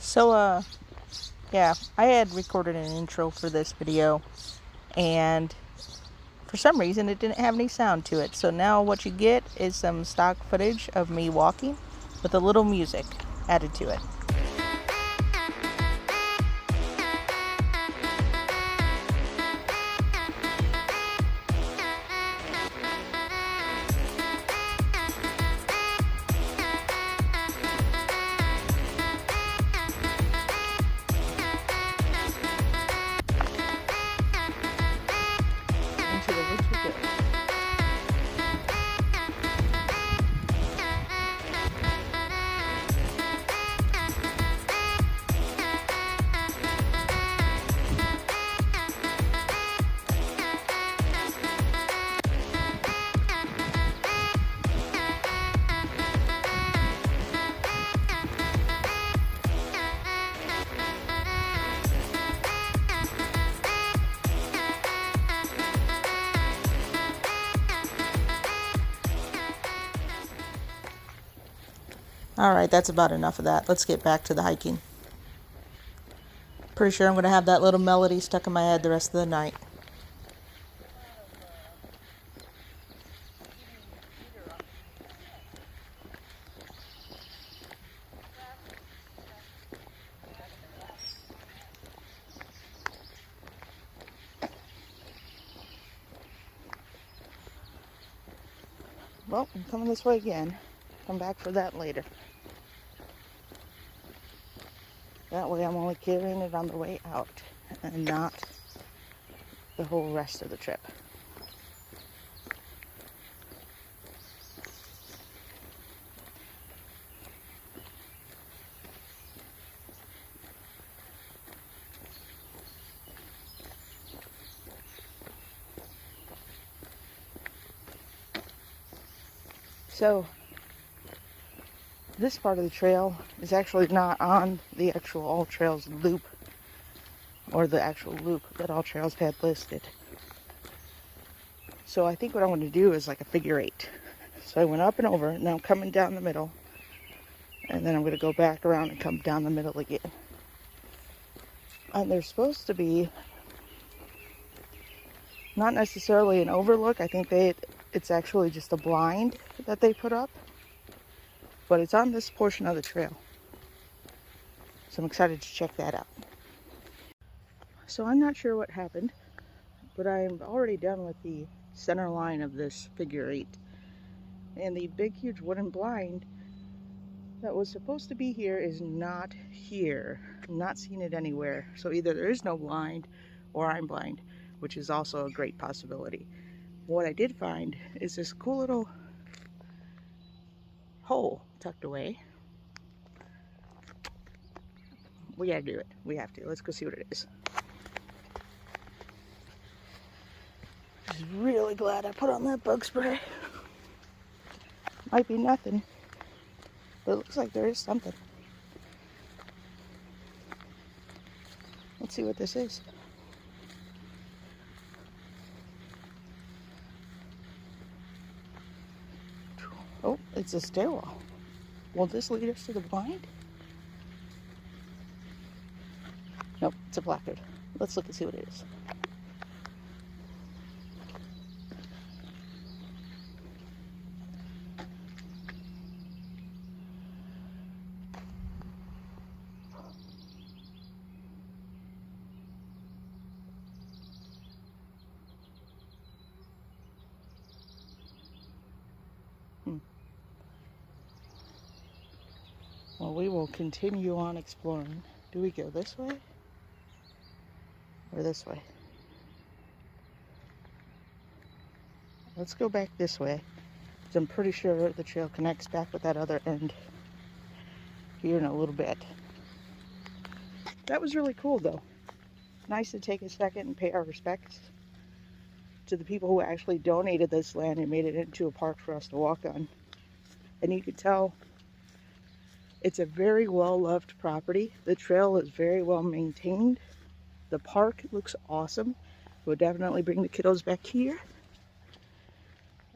So, yeah, I had recorded an intro for this video, and for some reason it didn't have any sound to it. So now what you get is some stock footage of me walking with a little music added to it. Into the woods we go. Alright, that's about enough of that. Let's get back to the hiking. Pretty sure I'm going to have that little melody stuck in my head the rest of the night. Well, I'm coming this way again. Come back for that later. That way I'm only carrying it on the way out and not the whole rest of the trip. So, this part of the trail is actually not on the actual Alltrails loop, or the actual loop that Alltrails had listed. So I think what I'm going to do is like a figure 8. So I went up and over, and now I'm coming down the middle, and then I'm going to go back around and come down the middle again. And there's supposed to be not necessarily an overlook. I think it's actually just a blind that they put up. But it's on this portion of the trail. So I'm excited to check that out. So I'm not sure what happened, but I'm already done with the center line of this figure 8. And the big, huge wooden blind that was supposed to be here is not here. I'm not seeing it anywhere. So either there is no blind or I'm blind, which is also a great possibility. What I did find is this cool little hole tucked away. We gotta do it. We have to. Let's go see what it is. Just really glad I put on that bug spray. Might be nothing, but it looks like there is something. Let's see what this is. Oh, it's a stairwell. Will this lead us to the blind? Nope, it's a placard. Let's look and see what it is. Well, we will continue on exploring. Do we go this way? Or this way? Let's go back this way, because I'm pretty sure the trail connects back with that other end here in a little bit. That was really cool, though. Nice to take a second and pay our respects to the people who actually donated this land and made it into a park for us to walk on. And you could tell it's a very well-loved property. The trail is very well maintained. The park looks awesome. We'll definitely bring the kiddos back here.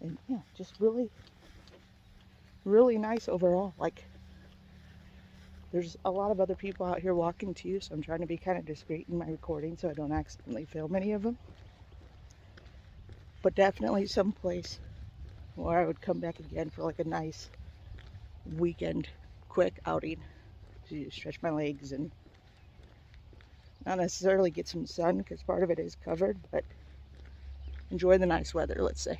And yeah, just really, really nice overall. Like, There's a lot of other people out here walking too, so I'm trying to be kind of discreet in my recording so I don't accidentally film any of them. But definitely someplace where I would come back again for like a nice weekend quick outing to stretch my legs and not necessarily get some sun because part of it is covered, but enjoy the nice weather, let's say.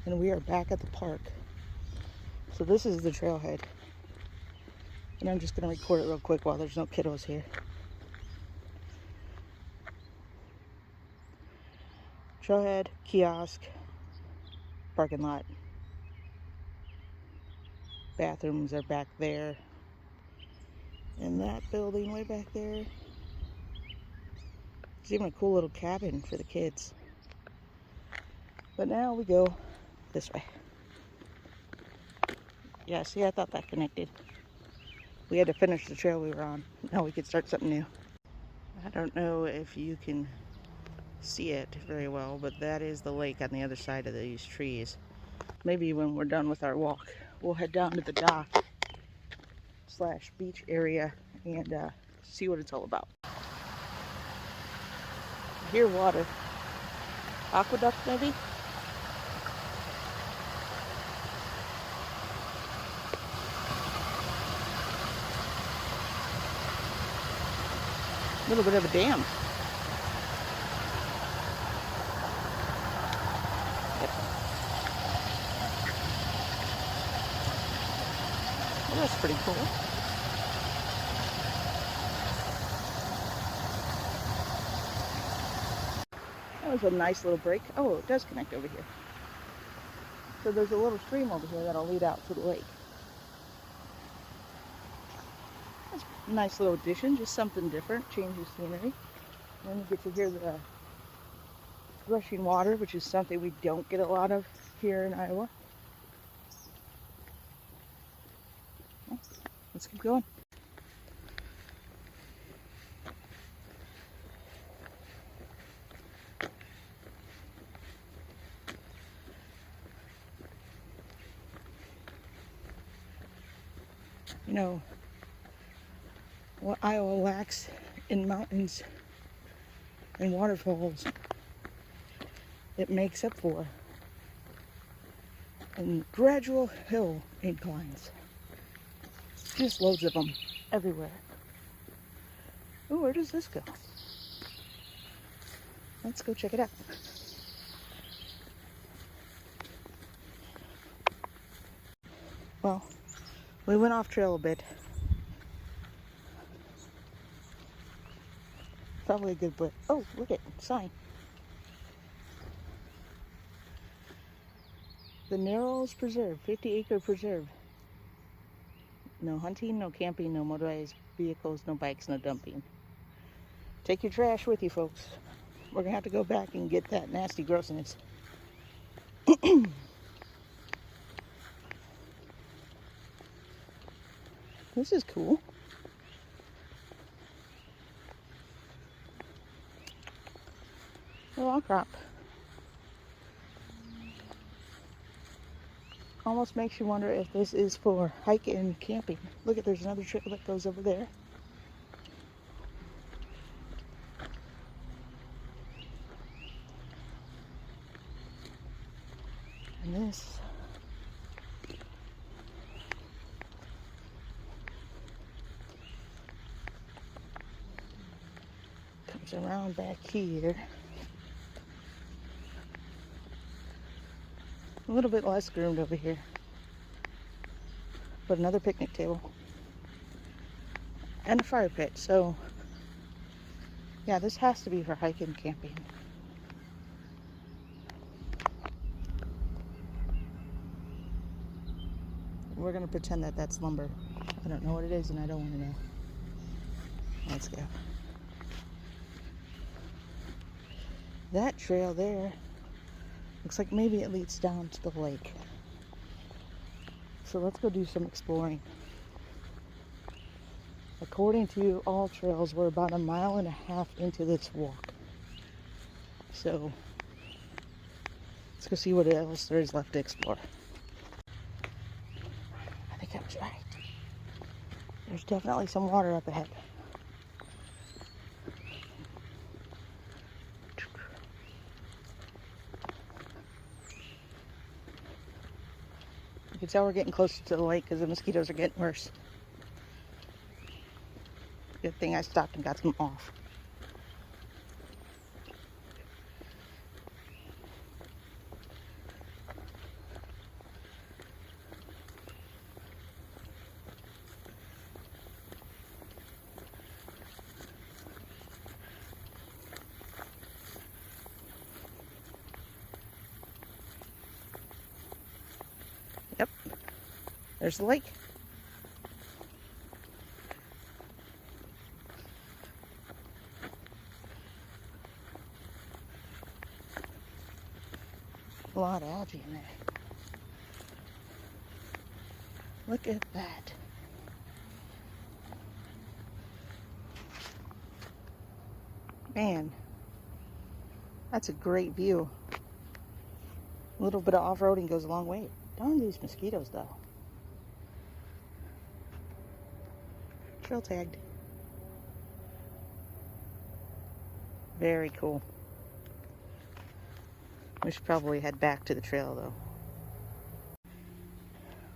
And we are back at the park. So this is the trailhead. And I'm just going to record it real quick while there's no kiddos here. Trailhead, kiosk, parking lot. Bathrooms are back there. And that building way back there. There's even a cool little cabin for the kids. But now we go this way. Yeah, see, I thought that connected. We had to finish the trail we were on. Now we could start something new. I don't know if you can see it very well, but that is the lake on the other side of these trees. Maybe when we're done with our walk, we'll head down to the dock / beach area and see what it's all about. I hear water. Aqueduct, maybe? A little bit of a dam. Yep. Well, that's pretty cool. That was a nice little break. Oh, it does connect over here. So there's a little stream over here that'll lead out to the lake. That's a nice little addition, just something different, change the scenery. And then you get to hear the rushing water, which is something we don't get a lot of here in Iowa. Well, let's keep going. You know, what Iowa lacks in mountains and waterfalls, it makes up for in gradual hill inclines. Just loads of them everywhere. Oh, where does this go? Let's go check it out. Well, we went off trail a bit. Probably a good bit. Oh, look at sign. The Narrows Preserve, 50-acre preserve. No hunting, no camping, no motorized vehicles, no bikes, no dumping. Take your trash with you, folks. We're gonna have to go back and get that nasty grossness. This is cool. A log crop. Almost makes you wonder if this is for hiking and camping. Look at, there's another trail that goes over there. And this comes around back here. A little bit less groomed over here. But another picnic table. And a fire pit. So, yeah, this has to be for hiking and camping. We're going to pretend that that's lumber. I don't know what it is and I don't want to know. Let's go. That trail there looks like maybe it leads down to the lake. So let's go do some exploring. According to Alltrails, we're about 1.5 miles into this walk. So let's go see what else there is left to explore. I think I was right. There's definitely some water up ahead. You can tell we're getting closer to the lake because the mosquitoes are getting worse. Good thing I stopped and got them off. Yep, there's the lake. A lot of algae in there. Look at that. Man, that's a great view. A little bit of off-roading goes a long way. Darn these mosquitoes, though. Trail tagged. Very cool. We should probably head back to the trail, though.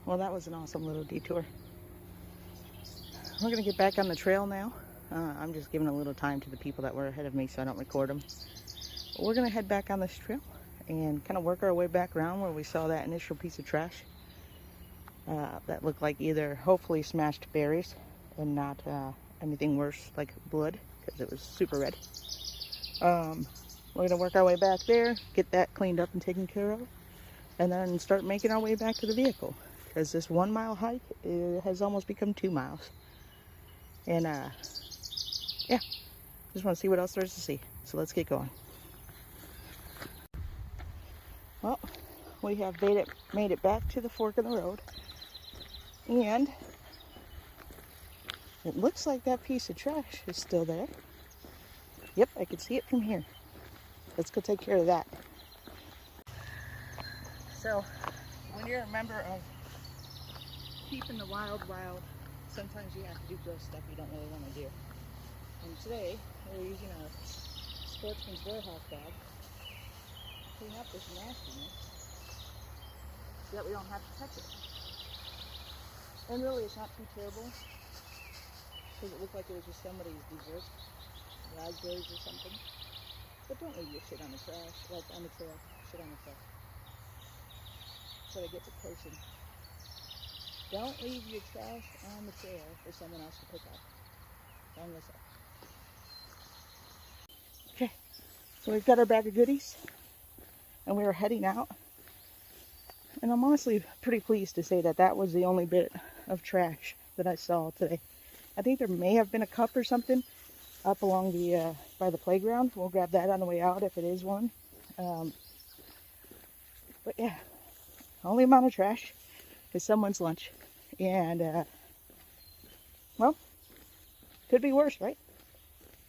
Well, that was an awesome little detour. We're going to get back on the trail now. I'm just giving a little time to the people that were ahead of me so I don't record them. But we're going to head back on this trail and kind of work our way back around where we saw that initial piece of trash. That looked like either hopefully smashed berries and not anything worse like blood because it was super red. We're going to work our way back there, get that cleaned up and taken care of, and then start making our way back to the vehicle because this 1 mile hike has almost become 2 miles. And yeah, just want to see what else there is to see. So let's get going. Well, we have made it back to the fork of the road. And it looks like that piece of trash is still there. Yep, I can see it from here. Let's go take care of that. So, when you're a member of keeping the wild wild, sometimes you have to do gross stuff you don't really want to do. And today, we're using our Sportsman's Warehouse bag to clean up this nastiness so that we don't have to touch it. And really, it's not too terrible because it looked like it was just somebody's dessert, raspberries or something. But don't leave your shit on the trash, like on the trail. Shit on the trail. That's what I get for cursing. Don't leave your trash on the trail for someone else to pick up. Don't listen. Okay, so we've got our bag of goodies, and we are heading out. And I'm honestly pretty pleased to say that that was the only bit of trash that I saw today. I think there may have been a cup or something up along the by the playground. We'll grab that on the way out if it is one. But yeah, only amount of trash is someone's lunch. And well, could be worse, right?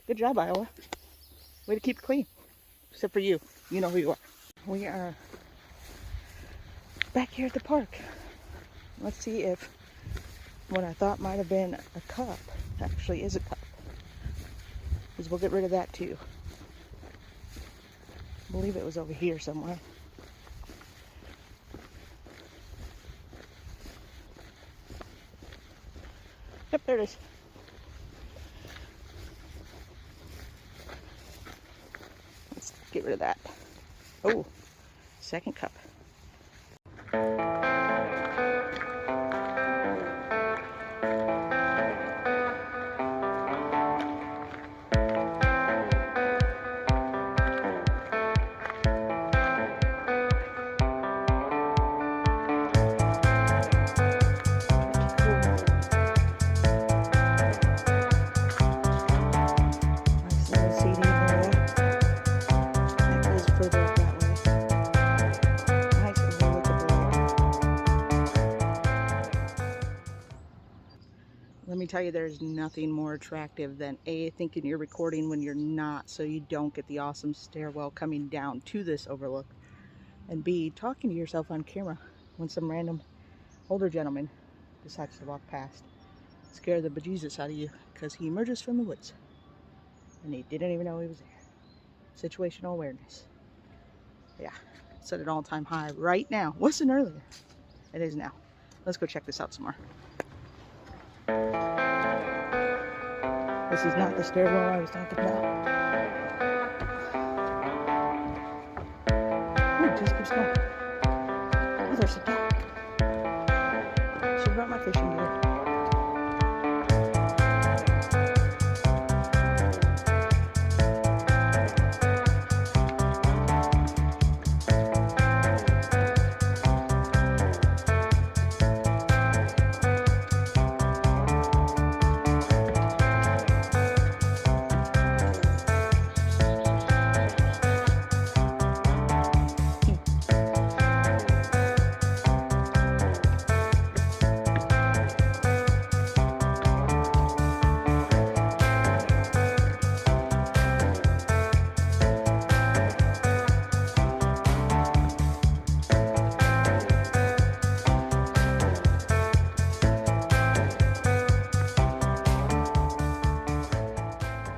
Good job, Iowa. Way to keep it clean. Except for you. You know who you are. We are back here at the park. Let's see if what I thought might have been a cup actually is a cup. Because we'll get rid of that too. I believe it was over here somewhere. Yep, there it is. Let's get rid of that. Oh, second cup. Let me tell you, there's nothing more attractive than A, thinking you're recording when you're not, so you don't get the awesome stairwell coming down to this overlook, and B, talking to yourself on camera when some random older gentleman decides to walk past. scare the bejesus out of you because he emerges from the woods and he didn't even know he was there. Situational awareness. Yeah, it's at an all-time high right now. Wasn't earlier. It is now. Let's go check this out some more. This is not the stairwell I was talking about. Oh, it just keeps going. Oh, there's a dog. Should have brought my fishing gear.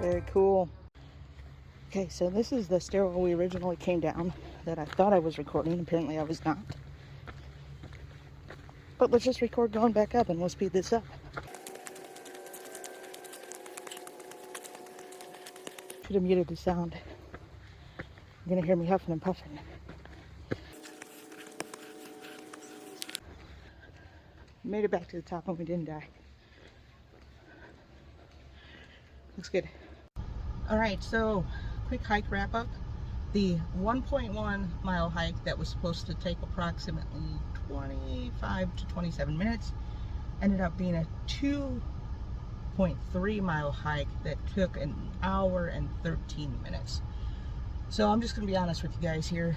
Very cool. Okay, so this is the stairwell we originally came down that I thought I was recording. Apparently I was not. But let's just record going back up and we'll speed this up. Should have muted the sound. You're gonna hear me huffing and puffing. Made it back to the top and we didn't die. Looks good. Alright, so quick hike wrap up. The 1.1 mile hike that was supposed to take approximately 25 to 27 minutes ended up being a 2.3 mile hike that took an hour and 13 minutes. So I'm just going to be honest with you guys here.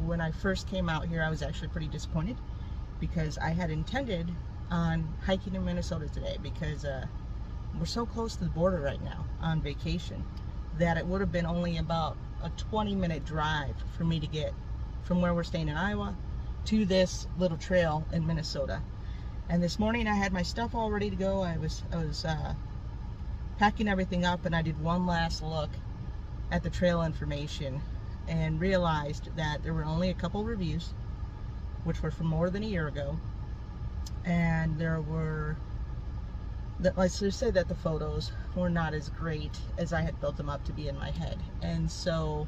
When I first came out here, I was actually pretty disappointed because I had intended on hiking in Minnesota today because we're so close to the border right now on vacation that it would have been only about a 20-minute drive for me to get from where we're staying in Iowa to this little trail in Minnesota. And this morning I had my stuff all ready to go. I was packing everything up, and I did one last look at the trail information and realized that there were only a couple reviews, which were from more than a year ago, and there were, let's just say that the photos were not as great as I had built them up to be in my head. And so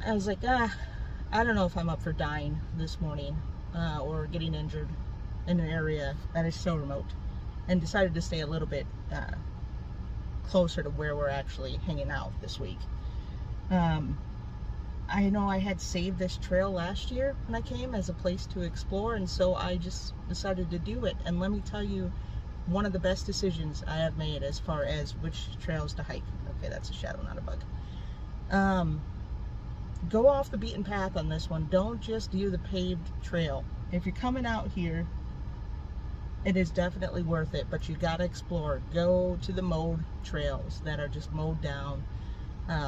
I was like, I don't know if I'm up for dying this morning or getting injured in an area that is so remote, and decided to stay a little bit closer to where we're actually hanging out this week. I know I had saved this trail last year when I came as a place to explore, and so I just decided to do it. And let me tell you, one of the best decisions I have made as far as which trails to hike. Okay, that's a shadow, not a bug. Go off the beaten path on this one. Don't just do the paved trail. If you're coming out here, it is definitely worth it, but you gotta explore. Go to the mowed trails that are just mowed down.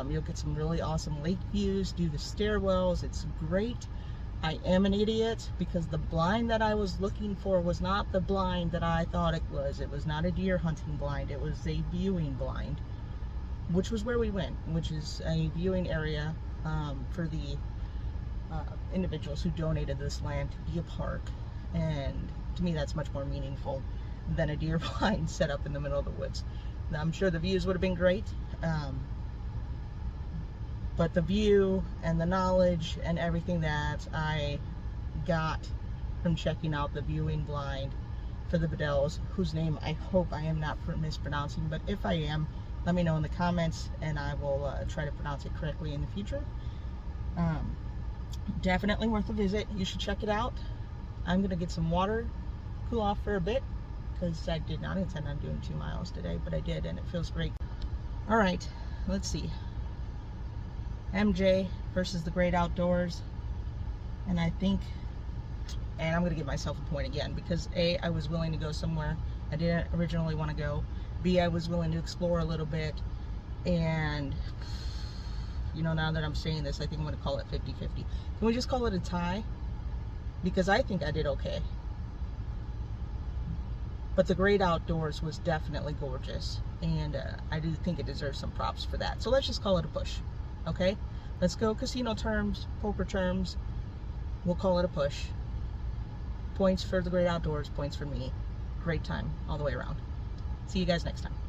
You'll get some really awesome lake views. Do the stairwells. It's great. I am an idiot because the blind that I was looking for was not the blind that I thought it was. It was not a deer hunting blind. It was a viewing blind, which was where we went, which is a viewing area for the individuals who donated this land to be a park. And to me, that's much more meaningful than a deer blind set up in the middle of the woods. Now, I'm sure the views would have been great, but the view and the knowledge and everything that I got from checking out the viewing blind for the Bedells, whose name I hope I am not mispronouncing, but if I am, let me know in the comments and I will try to pronounce it correctly in the future. Definitely worth a visit. You should check it out. I'm gonna get some water, cool off for a bit, because I did not intend on doing 2 miles today, but I did, and it feels great. All right, let's see. MJ versus the great outdoors. And I think, and I'm gonna give myself a point again, because A, I was willing to go somewhere I didn't originally want to go. B, I was willing to explore a little bit. And you know, now that I'm saying this, I think I'm gonna call it 50-50. Can we just call it a tie? Because I think I did okay. But the great outdoors was definitely gorgeous, and I do think it deserves some props for that. So let's just call it a push, okay? Let's go casino terms, poker terms. We'll call it a push. Points for the great outdoors, points for me. Great time all the way around. See you guys next time.